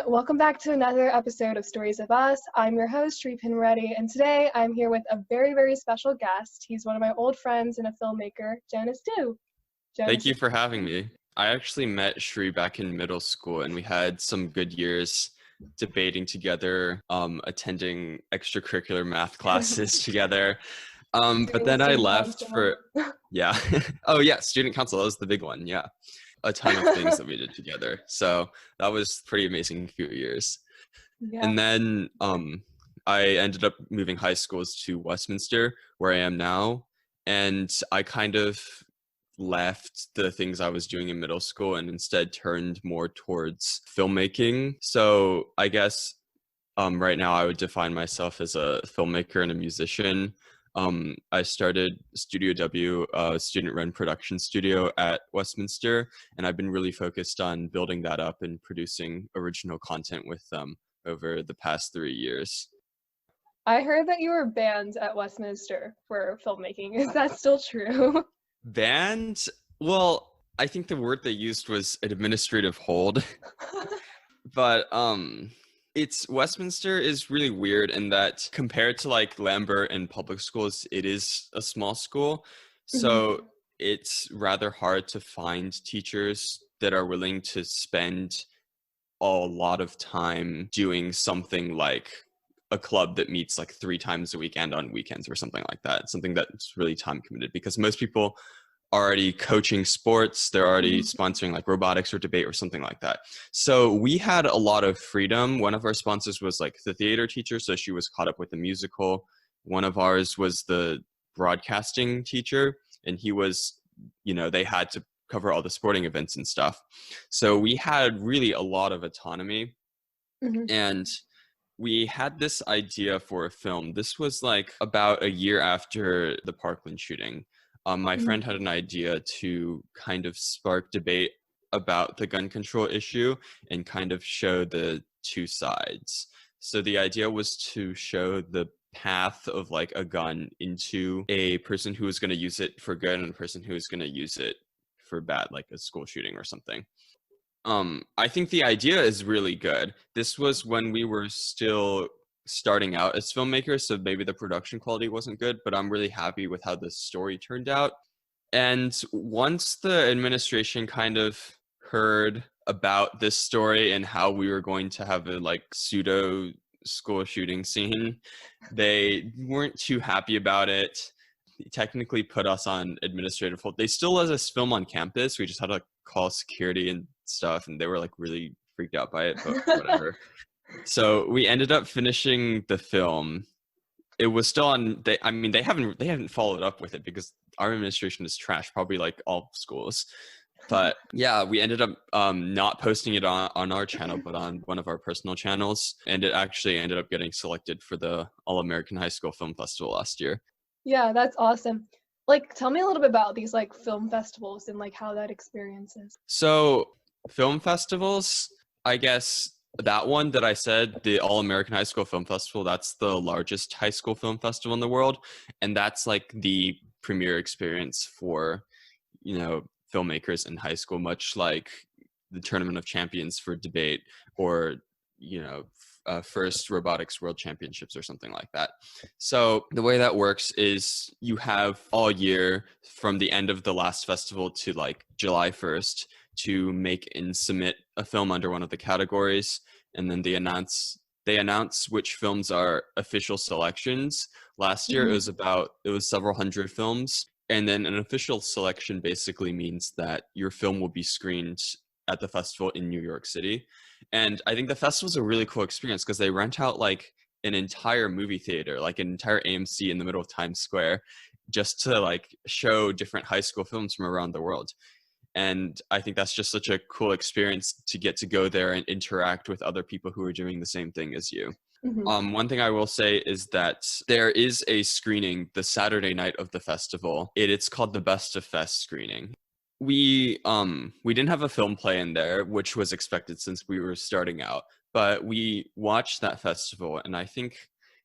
welcome back to another episode of Stories of Us. I'm your host, Sri Pinreddy, and today I'm here with a very, very special guest. He's one of my old friends and a filmmaker, Jonas W. Thank you for having me. I actually met Shri back in middle school, and we had some good years debating together, attending extracurricular math classes together. But then I left for, yeah. Oh yeah, student council, that was the big one, yeah. A ton of things that we did together. So that was pretty amazing few years. Yeah. And then I ended up moving high schools to Westminster, where I am now. And I kind of left the things I was doing in middle school and instead turned more towards filmmaking. So I guess right now I would define myself as a filmmaker and a musician. I started Studio W, a student-run production studio at Westminster, and I've been really focused on building that up and producing original content with them over the past 3 years. I heard that you were banned at Westminster for filmmaking. Is that still true? Banned? Well, I think the word they used was administrative hold. But Westminster is really weird in that compared to like Lambert and public schools, it is a small school. So it's rather hard to find teachers that are willing to spend a lot of time doing something like a club that meets like 3 times a week and on weekends or something like that. Something that's really time committed, because most people are already coaching sports, they're already sponsoring like robotics or debate or something like that. So we had a lot of freedom. One of our sponsors was like the theater teacher, so she was caught up with the musical. One of ours was the broadcasting teacher, and he was, they had to cover all the sporting events and stuff. So we had really a lot of autonomy. And we had this idea for a film. This was like about a year after the Parkland shooting. My friend had an idea to kind of spark debate about the gun control issue and kind of show the two sides. So the idea was to show the path of like a gun into a person who is going to use it for good and a person who is going to use it for bad, like a school shooting or something. I think the idea is really good. This was when we were still starting out as filmmakers, so maybe the production quality wasn't good, but I'm really happy with how the story turned out. And once the administration kind of heard about this story and how we were going to have a like pseudo school shooting scene, they weren't too happy about it. They technically put us on administrative hold. They still let us film on campus. We just had to call security and stuff, and they were like really freaked out by it, but whatever. So we ended up finishing the film. It was still on. They haven't followed up with it because our administration is trash, probably like all schools. But yeah, we ended up not posting it on our channel, but on one of our personal channels, and it actually ended up getting selected for the All-American High School Film Festival last year. Yeah, that's awesome. Like, tell me a little bit about these like film festivals and like how that experience is. So film festivals, I guess. That one that I said, the All-American High School Film Festival, that's the largest high school film festival in the world. And that's like the premier experience for, filmmakers in high school, much like the Tournament of Champions for debate or, first robotics world championships or something like that. So the way that works is you have all year from the end of the last festival to like July 1st to make and submit a film under one of the categories, and then they announce which films are official selections. Last year it was several hundred films, and then an official selection basically means that your film will be screened at the festival in New York City. And I think the festival's a really cool experience because they rent out like an entire movie theater, like an entire AMC in the middle of Times Square, just to like show different high school films from around the world. And I think that's just such a cool experience to get to go there and interact with other people who are doing the same thing as you. One thing I will say is that there is a screening the Saturday night of the festival. It's called the Best of Fest screening. We didn't have a film play in there, which was expected since we were starting out, but we watched that festival, and I think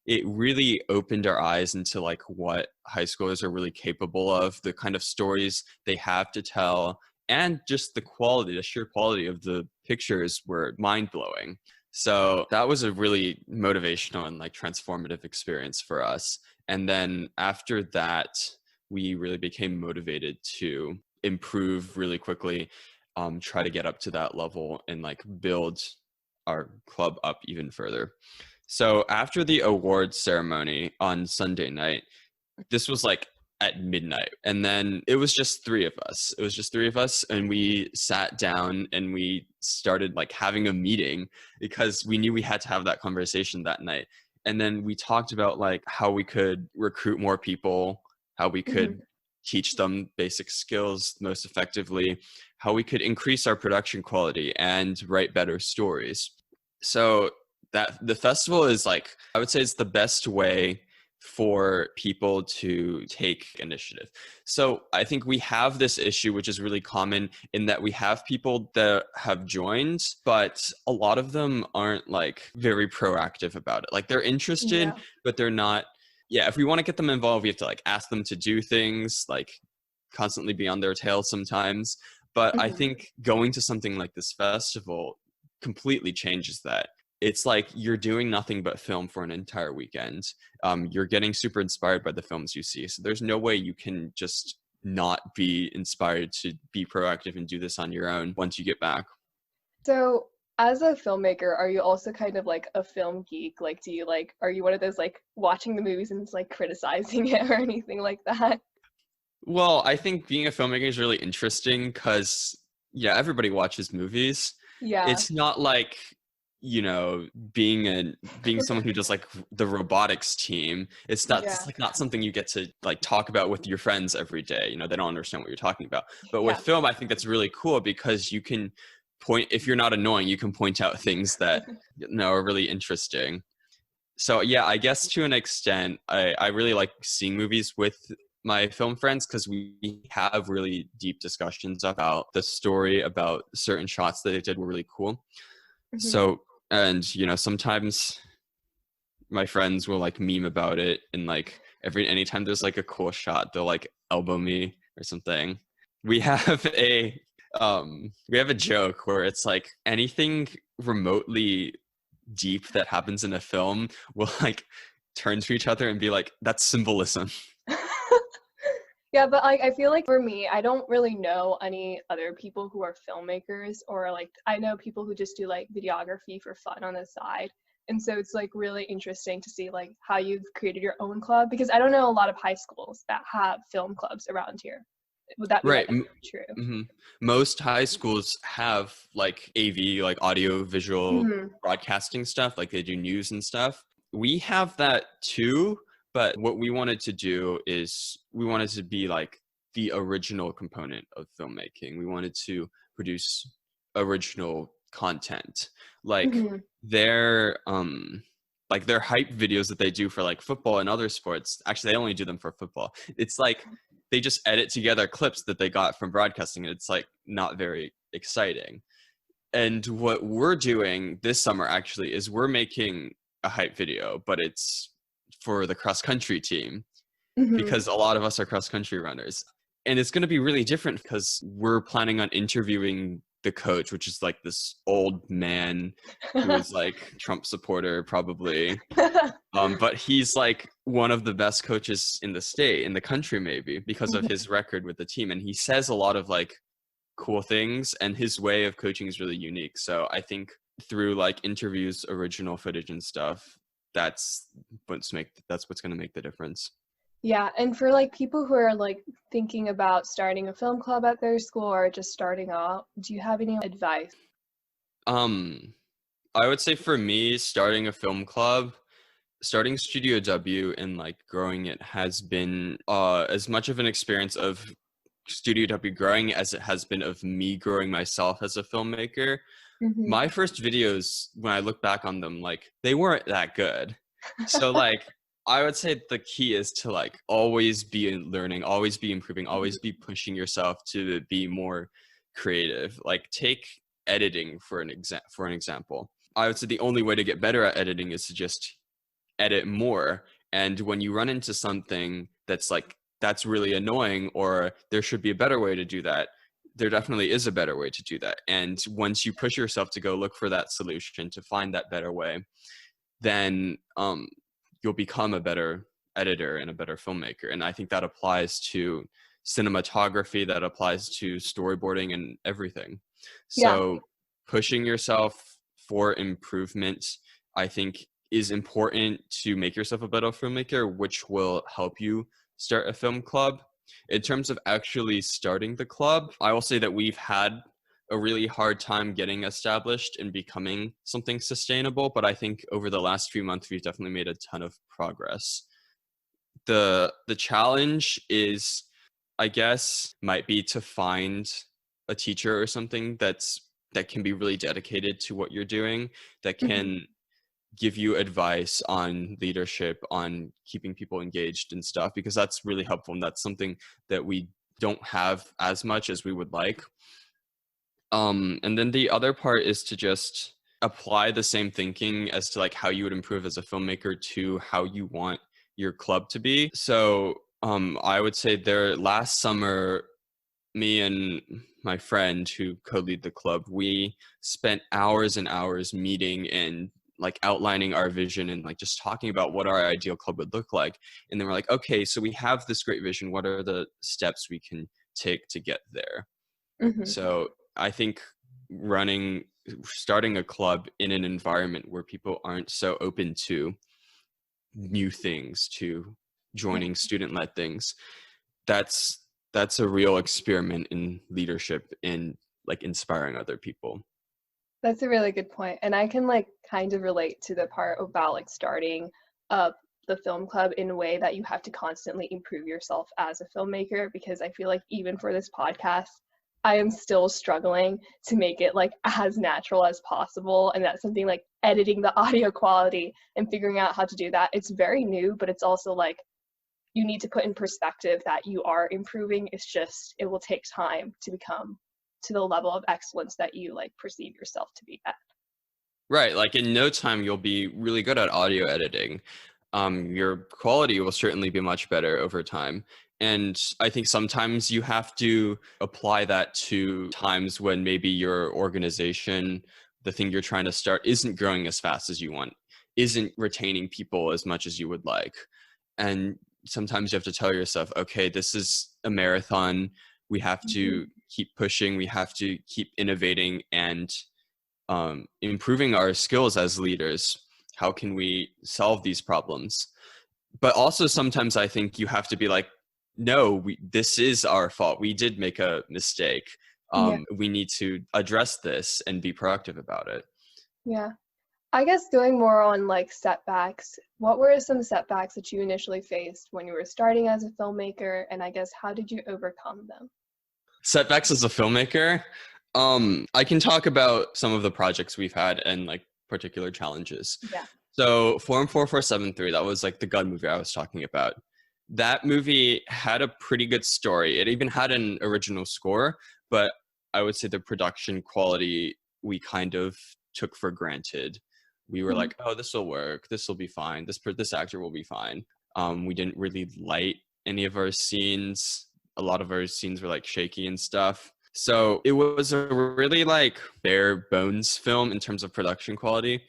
it really opened our eyes into like what high schoolers are really capable of, the kind of stories they have to tell, and just the sheer quality of the pictures were mind-blowing. So that was a really motivational and like transformative experience for us. And then after that, we really became motivated to improve really quickly, try to get up to that level and like build our club up even further. So after the awards ceremony on Sunday night, this was like at midnight, and then it was just three of us. It was just three of us, and we sat down and we started like having a meeting because we knew we had to have that conversation that night. And then we talked about like how we could recruit more people, how we could teach them basic skills most effectively, how we could increase our production quality and write better stories. So that the festival is like, I would say it's the best way for people to take initiative. So I think we have this issue, which is really common, in that we have people that have joined, but a lot of them aren't like very proactive about it. Like they're interested, Yeah. but they're not. Yeah, if we want to get them involved, we have to like ask them to do things, like constantly be on their tail sometimes. But I think going to something like this festival completely changes that. It's like you're doing nothing but film for an entire weekend. You're getting super inspired by the films you see. So there's no way you can just not be inspired to be proactive and do this on your own once you get back. So, as a filmmaker, are you also kind of like a film geek? Like, do you like, are you one of those like watching the movies and just like criticizing it or anything like that? Well, I think being a filmmaker is really interesting because, yeah, everybody watches movies. Yeah. It's not like, being someone who does like the robotics team. It's Yeah. like not something you get to like talk about with your friends every day. They don't understand what you're talking about. But with Yeah. film, I think that's really cool because you can point, if you're not annoying, you can point out things that are really interesting. So yeah, I guess to an extent, I really like seeing movies with my film friends because we have really deep discussions about the story, about certain shots that they did were really cool. Mhm. So, and sometimes my friends will like meme about it, and like anytime there's like a cool shot, they'll like elbow me or something. We have a joke where it's like anything remotely deep that happens in a film will like turn to each other and be like, that's symbolism. Yeah, but like I feel like for me, I don't really know any other people who are filmmakers, or like I know people who just do like videography for fun on the side. And so it's like really interesting to see like how you've created your own club, because I don't know a lot of high schools that have film clubs around here. Would that be like Right. true? Most high schools have like AV, like audio visual Mhm. broadcasting stuff, like they do news and stuff. We have that too, but what we wanted to do is we wanted to be like the original component of filmmaking. We wanted to produce original content. Like Mhm. their their hype videos that they do for like football and other sports. Actually, they only do them for football. It's like they just edit together clips that they got from broadcasting, and it's like not very exciting. And what we're doing this summer actually is we're making a hype video, but it's for the cross country team Mhm. because a lot of us are cross country runners. And it's going to be really different because we're planning on interviewing the coach, which is like this old man who is like Trump supporter probably. But he's like one of the best coaches in the state, in the country, maybe because of his record with the team. And he says a lot of like cool things, and his way of coaching is really unique. So I think through like interviews, original footage and stuff, that's that's what's going to make the difference. Yeah, and for like people who are like thinking about starting a film club at their school or just starting out, do you have any advice? Um, I would say for me, starting a film club, starting Studio W and like growing it has been as much of an experience of Studio W growing as it has been of me growing myself as a filmmaker. Mhm. My first videos, when I look back on them, like they weren't that good. So like I would say the key is to like always be learning, always be improving, always be pushing yourself to be more creative. Like take editing for an example. I would say the only way to get better at editing is to just edit more. And when you run into something that's like that's really annoying or there should be a better way to do that, there definitely is a better way to do that. And once you push yourself to go look for that solution, to find that better way, then you'll become a better editor and a better filmmaker. And I think that applies to cinematography, that applies to storyboarding and everything. Yeah. So pushing yourself for improvement, I think, is important to make yourself a better filmmaker, which will help you start a film club. In terms of actually starting the club, I will say that we've had a really hard time getting established and becoming something sustainable, but I think over the last few months we've definitely made a ton of progress. The challenge is, I guess, might be to find a teacher or something that can be really dedicated to what you're doing, that can give you advice on leadership, on keeping people engaged and stuff, because that's really helpful, and that's something that we don't have as much as we would like. And then the other part is to just apply the same thinking as to like how you would improve as a filmmaker to how you want your club to be. So I would say there last summer, me and my friend who co-lead the club, we spent hours and hours meeting and like outlining our vision and like just talking about what our ideal club would look like. And then we're like, okay, so we have this great vision. What are the steps we can take to get there? So I think starting a club in an environment where people aren't so open to new things, to joining student-led things, that's a real experiment in leadership, in like inspiring other people. That's a really good point. And I can like kind of relate to the part about like starting up the film club in a way that you have to constantly improve yourself as a filmmaker, because I feel like even for this podcast, I am still struggling to make it like as natural as possible. And that's something like editing the audio quality and figuring out how to do that. It's very new, but it's also like you need to put in perspective that you are improving. It's just, it will take time to become to the level of excellence that you like perceive yourself to be at. Right. Like in no time, you'll be really good at audio editing. Your quality will certainly be much better over time. And I think sometimes you have to apply that to times when maybe your organization, the thing you're trying to start, isn't growing as fast as you want, isn't retaining people as much as you would like. And sometimes you have to tell yourself, okay, this is a marathon. We have to keep pushing. We have to keep innovating and improving our skills as leaders. How can we solve these problems? But also sometimes I think you have to be like, no, this is our fault. We did make a mistake. We need to address this and be proactive about it. Yeah. I guess going more on like setbacks, what were some setbacks that you initially faced when you were starting as a filmmaker? And I guess how did you overcome them? Setbacks as a filmmaker? I can talk about some of the projects we've had and like particular challenges. Yeah. So Form 4473, that was like the gun movie I was talking about. That movie had a pretty good story. It even had an original score, but I would say the production quality we kind of took for granted. We were like, oh, this will work. This will be fine. This actor will be fine. We didn't really light any of our scenes. A lot of our scenes were like shaky and stuff. So it was a really like bare bones film in terms of production quality.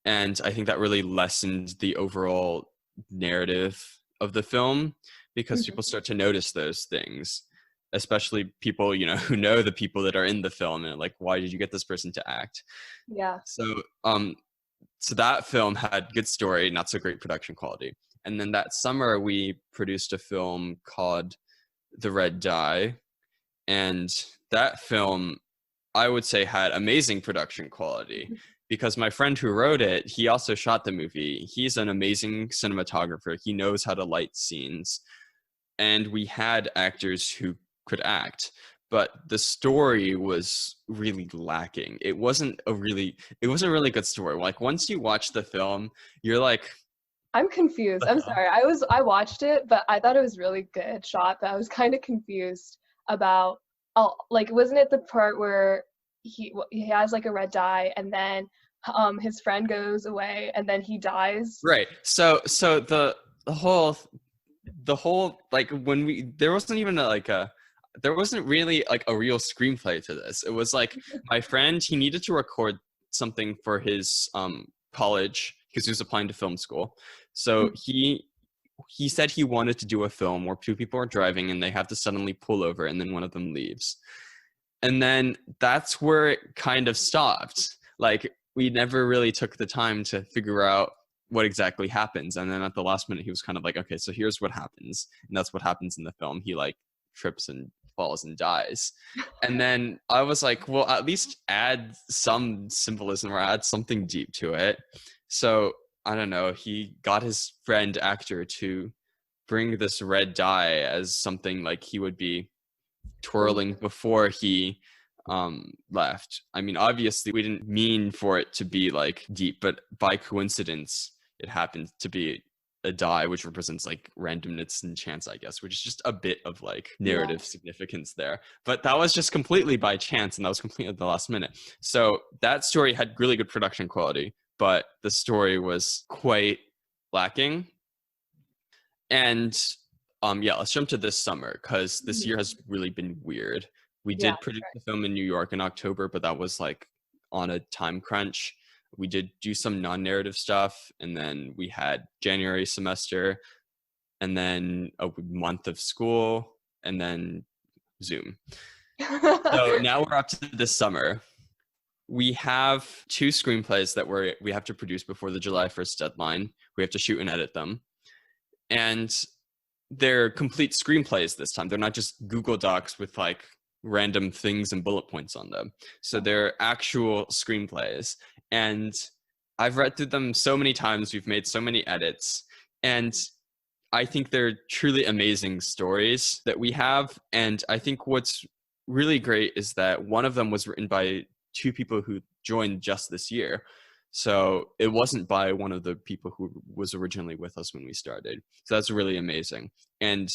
And I think that really lessened the overall narrative of the film, because people start to notice those things, especially people, you know, who know the people that are in the film and like, why did you get this person to act? Yeah. So that film had good story, not so great production quality. And then that summer we produced a film called The Red Dye. And that film, I would say, had amazing production quality, because my friend who wrote it, he also shot the movie. He's an amazing cinematographer. He knows how to light scenes. And we had actors who could act, but the story was really lacking. It wasn't a really good story. Like once you watch the film, you're like, I'm confused. I'm sorry. I watched it, but I thought it was really good shot, but I was kind of confused about, like, wasn't it the part where he has like a red dye and then his friend goes away and then he dies? Right. So the whole like when there wasn't even there wasn't really like a real screenplay to this. It was like my friend, he needed to record something for his college because he was applying to film school. So he said he wanted to do a film where two people are driving and they have to suddenly pull over and then one of them leaves. And then that's where it kind of stopped. Like we never really took the time to figure out what exactly happens. And then at the last minute, he was kind of like, okay, so here's what happens. And that's what happens in the film. He like trips and falls and dies. And then I was like, well, at least add some symbolism or add something deep to it. So I don't know, he got his friend actor to bring this red dye as something like he would be twirling before he left. I mean, obviously we didn't mean for it to be like deep, but by coincidence it happened to be a die, which represents like randomness and chance, I guess, which is just a bit of like narrative significance there. But that was just completely by chance, and that was completely at the last minute. So that story had really good production quality, but the story was quite lacking. And yeah, let's jump to this summer, because this year has really been weird. We did produce the film in New York in October, but that was like on a time crunch. We did do some non-narrative stuff, and then we had January semester, and then a month of school, and then Zoom. So now we're up to this summer. We have 2 screenplays that we have to produce before the July 1st deadline. We have to shoot and edit them. And they're complete screenplays this time. They're not just Google Docs with like random things and bullet points on them. So they're actual screenplays. And I've read through them so many times. We've made so many edits. And I think they're truly amazing stories that we have. And I think what's really great is that one of them was written by 2 people who joined just this year. So it wasn't by one of the people who was originally with us when we started. So that's really amazing. And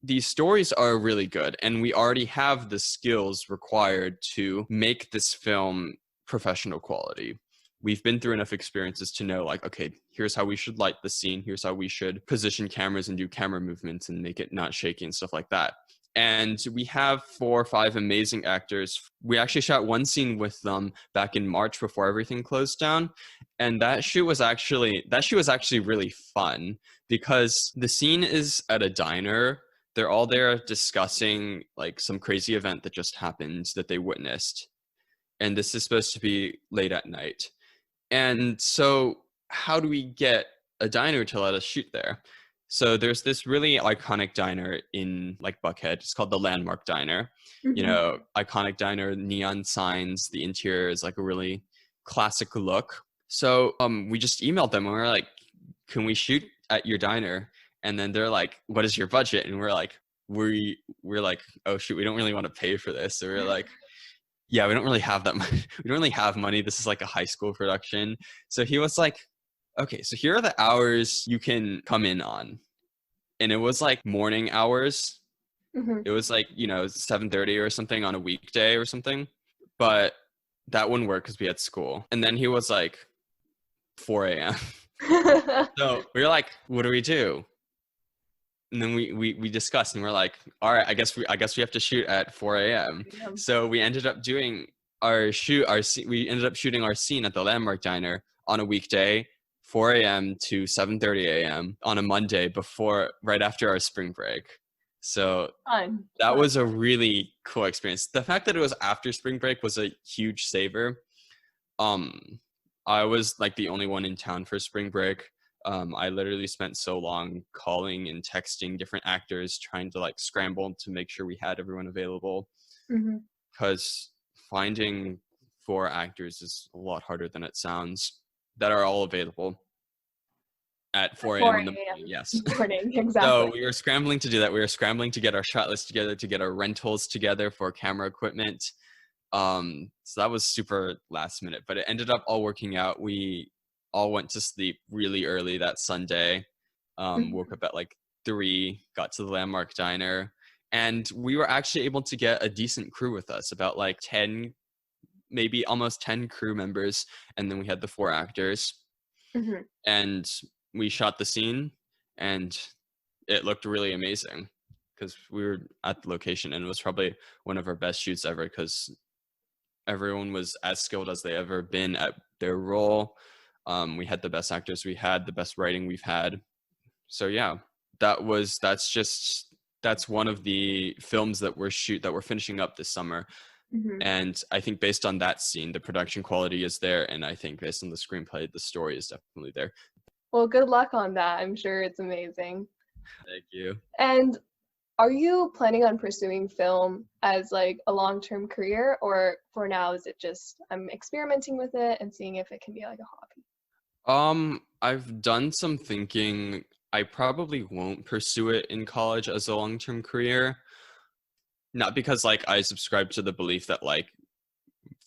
these stories are really good. And we already have the skills required to make this film professional quality. We've been through enough experiences to know, like, okay, here's how we should light the scene. Here's how we should position cameras and do camera movements and make it not shaky and stuff like that. And we have 4 or 5 amazing actors. We actually shot one scene with them back in March before everything closed down. And that shoot was actually really fun, because the scene is at a diner. They're all there discussing like some crazy event that just happened that they witnessed. And this is supposed to be late at night. And so how do we get a diner to let us shoot there? So there's this really iconic diner in like Buckhead. It's called the Landmark Diner. You know, iconic diner, neon signs. The interior is like a really classic look. So we just emailed them and we were like, can we shoot at your diner? And then they're like, what is your budget? And we're like, we're like, oh shoot, we don't really want to pay for this. So we're like, yeah, we don't really have that money. We don't really have money. This is like a high school production. So he was like, okay, so here are the hours you can come in on. And it was like morning hours. It was like, 7:30 or something on a weekday or something. But that wouldn't work because we had school. And then he was like, 4 a.m. So we were like, what do we do? And then we discussed and we're like, all right, I guess we have to shoot at 4 a.m. So we ended up doing we ended up shooting our scene at the Landmark Diner on a weekday, 4 a.m. to 7:30 a.m. on a Monday right after our spring break. So that was a really cool experience. The fact that it was after spring break was a huge saver. I was like the only one in town for spring break. I literally spent so long calling and texting different actors, trying to like scramble to make sure we had everyone available. Because finding 4 actors is a lot harder than it sounds that are all available at 4 a.m. in the morning. Yes. Morning, exactly. So we were scrambling to do that. We were scrambling to get our shot list together, to get our rentals together for camera equipment. So that was super last minute, but it ended up all working out. We all went to sleep really early that Sunday. Woke up at like 3, got to the Landmark Diner, and we were actually able to get a decent crew with us, about like 10, maybe almost 10 crew members. And then we had the 4 actors, and we shot the scene, and it looked really amazing. because we were at the location, and it was probably one of our best shoots ever because everyone was as skilled as they ever been at their role. We had the best actors, we had the best writing we've had. So yeah, that's one of the films that we're finishing up this summer. Mm-hmm. And I think based on that scene, the production quality is there, and I think based on the screenplay, the story is definitely there. Well, good luck on that. I'm sure it's amazing. Thank you. And are you planning on pursuing film as like a long-term career, or for now is it just I'm experimenting with it and seeing if it can be like a hobby? I've done some thinking. I probably won't pursue it in college as a long-term career. Not because like I subscribe to the belief that like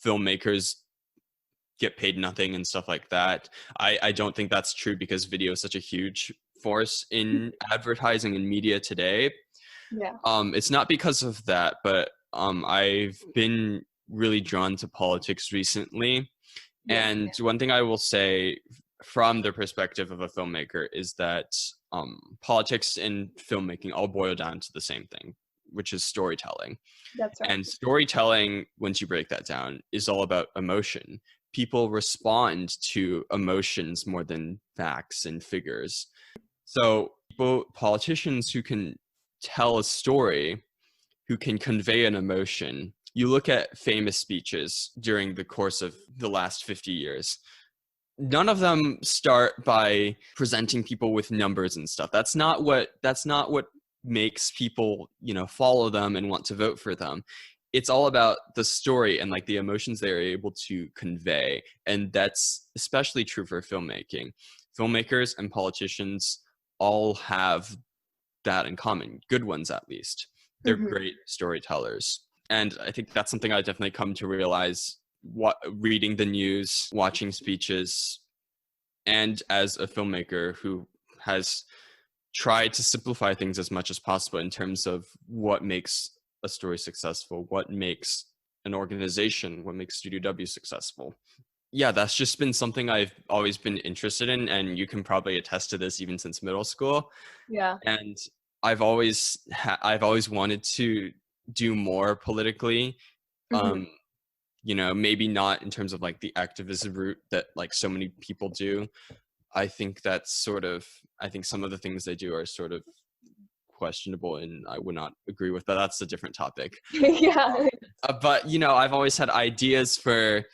filmmakers get paid nothing and stuff like that. I don't think that's true because video is such a huge force in advertising and media today. Yeah. It's not because of that, but I've been really drawn to politics recently. And one thing I will say from the perspective of a filmmaker is that politics and filmmaking all boil down to the same thing, which is storytelling. That's right. And storytelling, once you break that down, is all about emotion. People respond to emotions more than facts and figures. So politicians who can tell a story, who can convey an emotion. You look at famous speeches during the course of the last 50 years. None of them start by presenting people with numbers and stuff. That's not what makes people, follow them and want to vote for them. It's all about the story and like the emotions they're able to convey. And that's especially true for filmmaking. Filmmakers and politicians all have that in common, good ones at least. They're great storytellers. And I think that's something I definitely come to realize reading the news, watching speeches, and as a filmmaker who has tried to simplify things as much as possible in terms of what makes a story successful, what makes an organization, what makes Studio W successful. Yeah, that's just been something I've always been interested in, and you can probably attest to this even since middle school. Yeah. And I've always wanted to do more politically. Maybe not in terms of like the activism route that like so many people do. I think some of the things they do are sort of questionable and I would not agree with, but that's a different topic. Yeah. But I've always had ideas for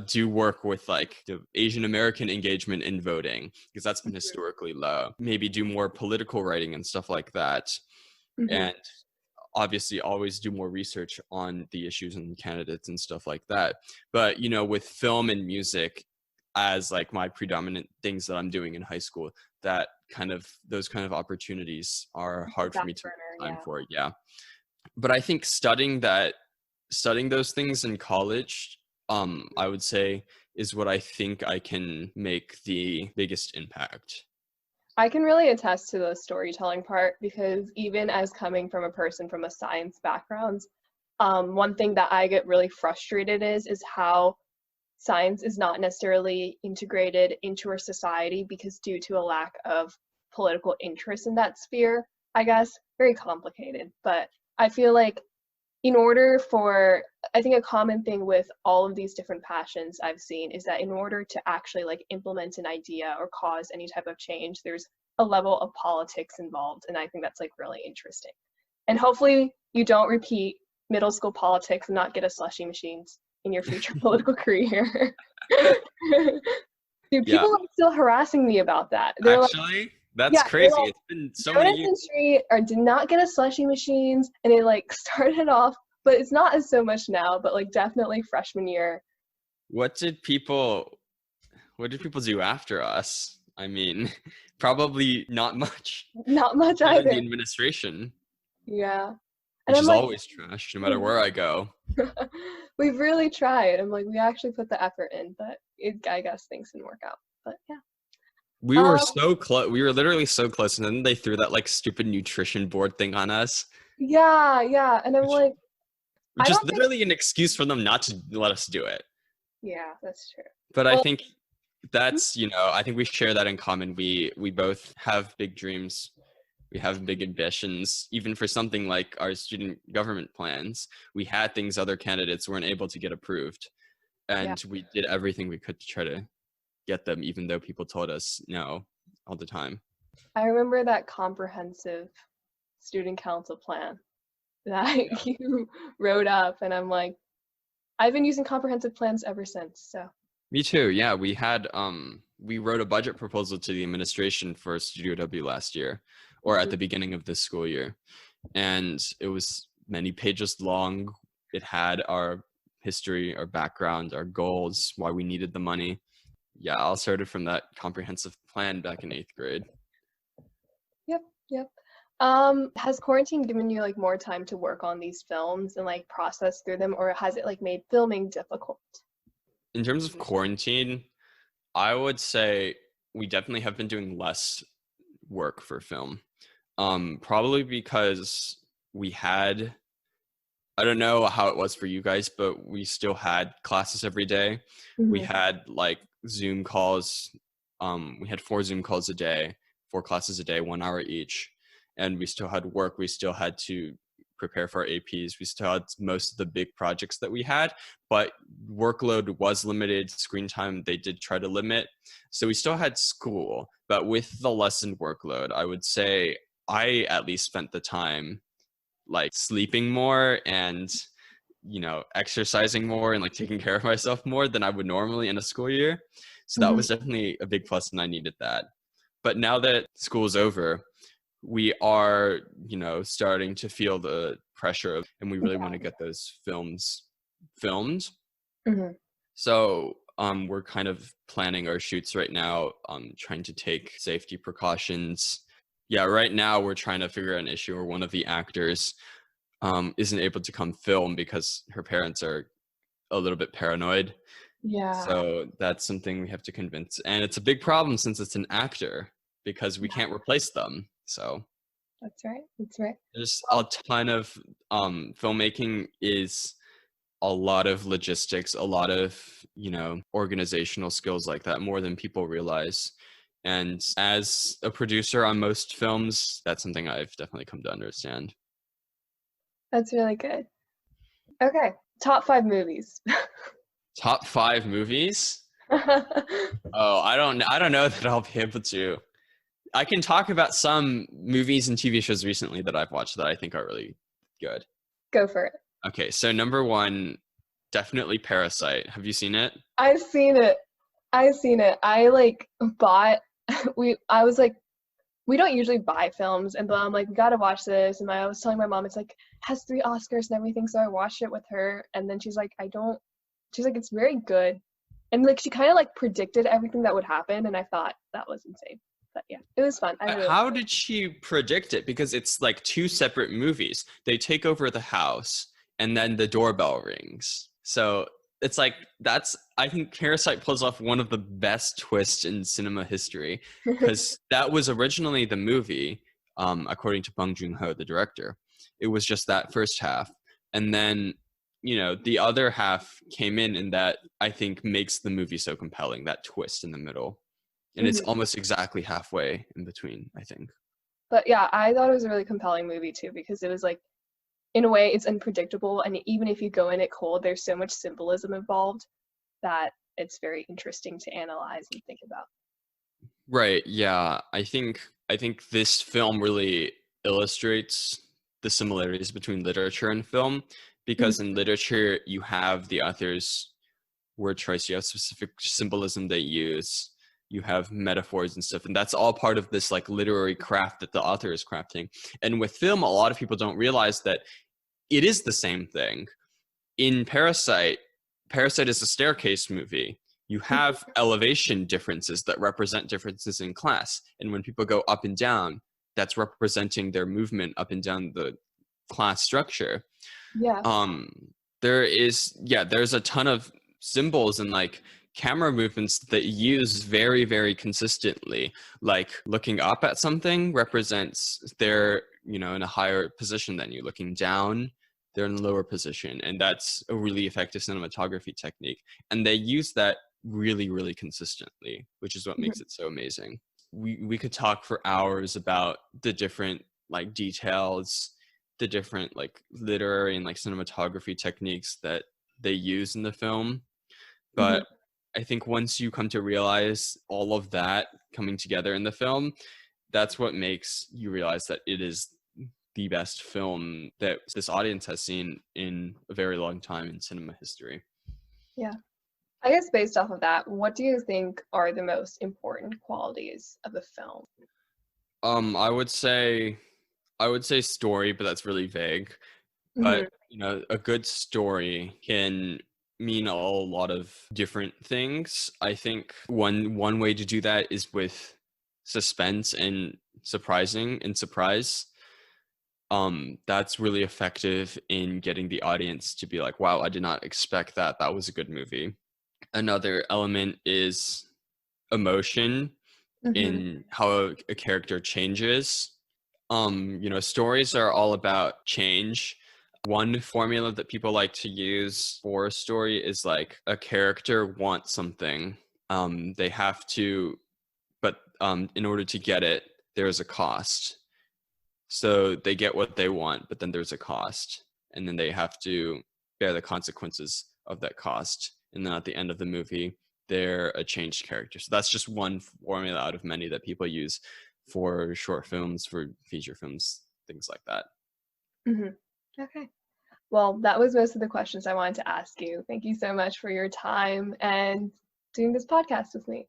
do work with like the Asian American engagement in voting because that's been historically low. Maybe do more political writing and stuff like that. And obviously always do more research on the issues and candidates and stuff like that. But with film and music as like my predominant things that I'm doing in high school, those kind of opportunities are hard for me to make time for. Yeah. But I think studying those things in college, I would say is what I think I can make the biggest impact. I can really attest to the storytelling part because even as coming from a person from a science background, one thing that I get really frustrated is how science is not necessarily integrated into our society because due to a lack of political interest in that sphere, I guess, very complicated. But I feel like I think a common thing with all of these different passions I've seen is that in order to actually like implement an idea or cause any type of change, there's a level of politics involved. And I think that's like really interesting. And hopefully you don't repeat middle school politics and not get a slushy machines in your future political career. Dude, people are still harassing me about that. They're actually, that's crazy. Like, it's been so many years. Did not get a slushy machines, and it like started off, but it's not as so much now, but like definitely freshman year. What did people do after us? I mean, probably not much. Not much either. The administration. Yeah. Which is always trash, no matter where I go. We've really tried. I'm like, we actually put the effort in, but I guess things didn't work out. But yeah. We were so close. We were literally so close, and then they threw that like stupid nutrition board thing on us. Yeah, and I'm like, which is literally an excuse for them not to let us do it. Yeah, that's true. But I think that's I think we share that in common. We both have big dreams, We have big ambitions, even for something like our student government plans. We had things other candidates weren't able to get approved. Yeah. And we did everything we could to try to get them, even though people told us no all the time. I remember that comprehensive student council plan that Yeah. you wrote up, and I'm like, I've been using comprehensive plans ever since. So Me too. Yeah, we wrote a budget proposal to the administration for Studio W last year, or at the beginning of this school year, and it was many pages long. It had our history, our background, our goals, why we needed the money. Yeah, I all started from that comprehensive plan back in 8th grade. yep, yep. Has quarantine given you like more time to work on these films and like process through them, or has it like made filming difficult? In terms of quarantine, I would say we definitely have been doing less work for film. Probably because we had, I don't know how it was for you guys, but we still had classes every day. We had like Zoom calls. We had 4 Zoom calls a day, 4 classes a day, 1 hour each. And we still had work. We still had to prepare for our APs. We still had most of the big projects that we had, but workload was limited. Screen time, they did try to limit. So we still had school, but with the lesson workload, I would say I at least spent the time like sleeping more and exercising more and like taking care of myself more than I would normally in a school year. So that was definitely a big plus, and I needed that. But now that school's over, we are starting to feel the pressure of, and we really want to get those films filmed. So we're kind of planning our shoots right now, trying to take safety precautions. Yeah, right now we're trying to figure out an issue where one of the actors isn't able to come film because her parents are a little bit paranoid. Yeah. So that's something we have to convince. And it's a big problem since it's an actor, because we can't replace them. So That's right. That's right. there's a ton of filmmaking is a lot of logistics, a lot of, organizational skills like that, more than people realize. And as a producer on most films, that's something I've definitely come to understand. That's really good. Okay. Top 5 movies. Top 5 movies? Oh, I don't know that I'll be able to. I can talk about some movies and TV shows recently that I've watched that I think are really good. Go for it. Okay, so number 1, definitely Parasite. Have you seen it? I've seen it. I like bought I was like, we don't usually buy films, and but I'm like, we gotta watch this. And I was telling my mom, it's like has 3 Oscars and everything, so I watched it with her, and then she's like, she's like, it's very good. And like she kind of like predicted everything that would happen, and I thought that was insane. But yeah, it was fun. How did she predict it? Because it's like 2 separate movies. They take over the house and then the doorbell rings. So it's like, I think Parasite pulls off one of the best twists in cinema history, because that was originally the movie, according to Bong Joon-ho, the director. It was just that first half. And then, the other half came in, and that I think makes the movie so compelling, that twist in the middle. And it's almost exactly halfway in between, I think. But yeah, I thought it was a really compelling movie too, because it was like, in a way, it's unpredictable, and even if you go in it cold, there's so much symbolism involved that it's very interesting to analyze and think about. Right. Yeah. I think this film really illustrates the similarities between literature and film, because in literature you have the author's word choice, you have specific symbolism they use, you have metaphors and stuff, and that's all part of this like literary craft that the author is crafting. And with film, a lot of people don't realize that it is the same thing. In Parasite is a staircase movie. You have elevation differences that represent differences in class, and when people go up and down, that's representing their movement up and down the class structure. Yeah. There's a ton of symbols and like camera movements that use very, very consistently. Like looking up at something represents they're, in a higher position than you. Looking down, they're in a lower position. And that's a really effective cinematography technique. And they use that really, really consistently, which is what makes it so amazing. we could talk for hours about the different like details, the different like literary and like cinematography techniques that they use in the film. Hmm. But I think once you come to realize all of that coming together in the film, that's what makes you realize that it is the best film that this audience has seen in a very long time in cinema history. Yeah. I guess based off of that, what do you think are the most important qualities of a film? I would say story, but that's really vague. But Hmm. a good story can mean a lot of different things. I think one way to do that is with suspense and surprise. That's really effective in getting the audience to be like, wow, I did not expect that. That was a good movie. Another element is emotion Hmm. in how a character changes. Stories are all about change. One formula that people like to use for a story is like a character wants something. They have to, but in order to get it, there's a cost. So they get what they want, but then there's a cost. And then they have to bear the consequences of that cost. And then at the end of the movie, they're a changed character. So that's just one formula out of many that people use for short films, for feature films, things like that. Hmm. Okay. Well, that was most of the questions I wanted to ask you. Thank you so much for your time and doing this podcast with me.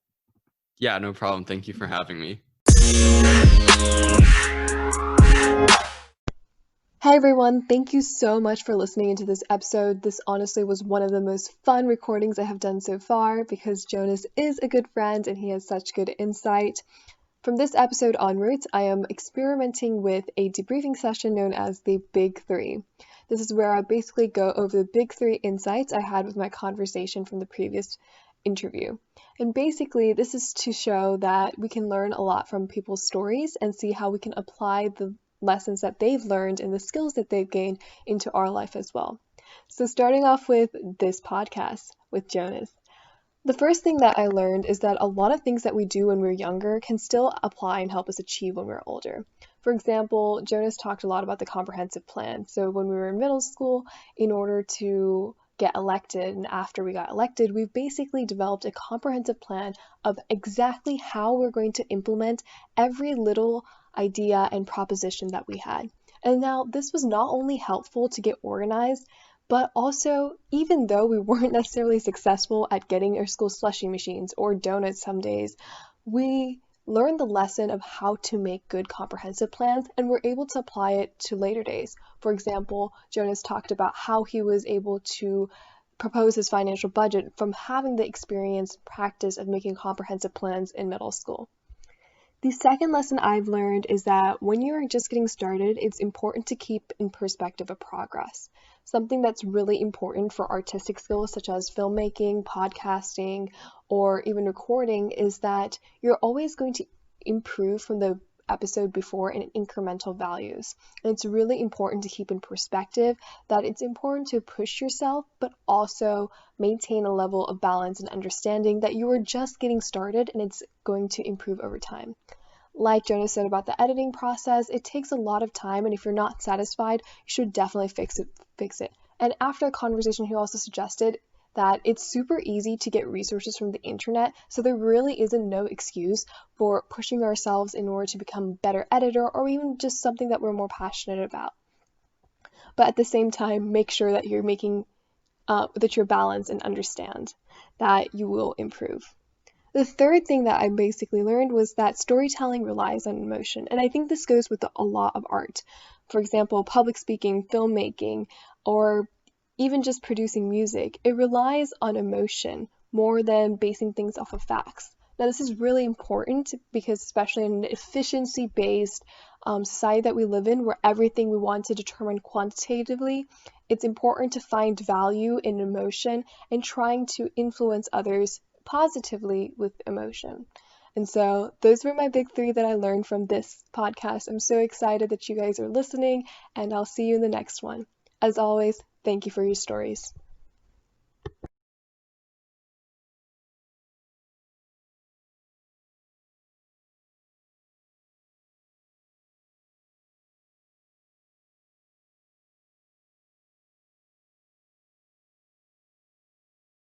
Yeah, no problem. Thank you for having me. Hi everyone, thank you so much for listening into this episode. This honestly was one of the most fun recordings I have done so far because Jonas is a good friend and he has such good insight. From this episode onwards, I am experimenting with a debriefing session known as the Big Three. This is where I basically go over the big three insights I had with my conversation from the previous interview. And basically, this is to show that we can learn a lot from people's stories and see how we can apply the lessons that they've learned and the skills that they've gained into our life as well. So starting off with this podcast with Jonas. The first thing that I learned is that a lot of things that we do when we're younger can still apply and help us achieve when we're older. For example, Jonas talked a lot about the comprehensive plan. So when we were in middle school, in order to get elected and after we got elected, we've basically developed a comprehensive plan of exactly how we're going to implement every little idea and proposition that we had. And now this was not only helpful to get organized, but also, even though we weren't necessarily successful at getting our school slushy machines or donuts some days, we learned the lesson of how to make good comprehensive plans and were able to apply it to later days. For example, Jonas talked about how he was able to propose his financial budget from having the experience practice of making comprehensive plans in middle school. The second lesson I've learned is that when you're just getting started, it's important to keep in perspective of progress. Something that's really important for artistic skills such as filmmaking, podcasting, or even recording is that you're always going to improve from the episode before in incremental values. And it's really important to keep in perspective that it's important to push yourself, but also maintain a level of balance and understanding that you are just getting started and it's going to improve over time. Like Jonas said about the editing process, it takes a lot of time, and if you're not satisfied, you should definitely fix it. And after a conversation, he also suggested that it's super easy to get resources from the internet, so there really isn't no excuse for pushing ourselves in order to become a better editor or even just something that we're more passionate about. But at the same time, make sure that you're that you're balanced and understand that you will improve. The third thing that I basically learned was that storytelling relies on emotion, and I think this goes with a lot of art. For example, public speaking, filmmaking, or even just producing music. It relies on emotion more than basing things off of facts. Now, this is really important because, especially in an efficiency-based society that we live in, where everything we want to determine quantitatively, it's important to find value in emotion and trying to influence others positively with emotion. And so those were my big three that I learned from this podcast. I'm so excited that you guys are listening, and I'll see you in the next one. As always, thank you for your stories.